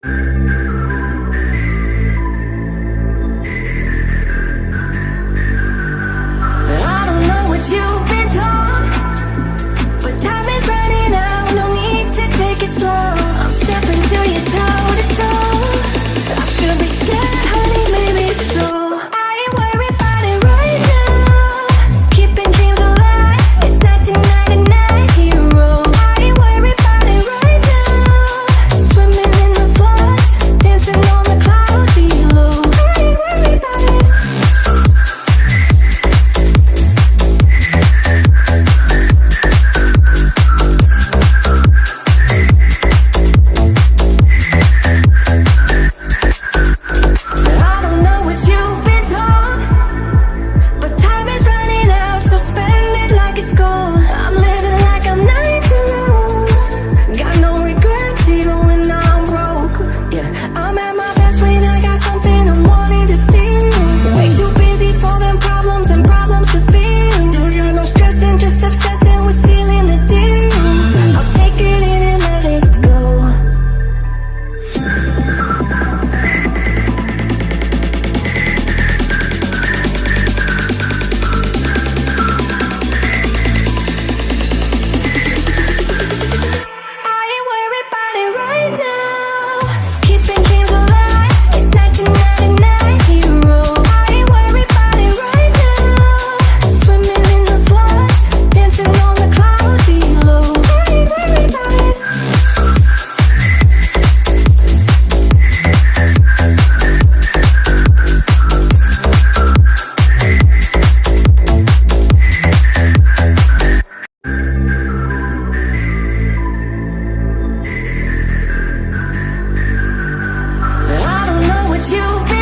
I don't know what you've been told, but time is running out, no need to take it slow. I'm stepping to you toe to toe. I should be scared, honey, maybe so. I ain't worried about it right now. Keeping dreams alive, it's 1999 hero. I ain't worried about it right now. Swimming in the floods, dancing on the clouds below. I ain't worried about it. I don't know what you've been told, but time is running out, so spend it like it's gold. I'm living like I'm 19 rules. Got no regrets even when I'm broke. Yeah, I'm at my best when I got something I'm wanting to steal. Way too busy for them problems and problems to feel. Got no stressing, just obsessing with sealing the deal. I'll take it in and let it go. I ain't worried about it right now. Keeping dreams alive, it's 1999 hero. I ain't worried about it right now. Swimming in the floods, dancing on the clouds below. I ain't worried about it. I don't know what you've been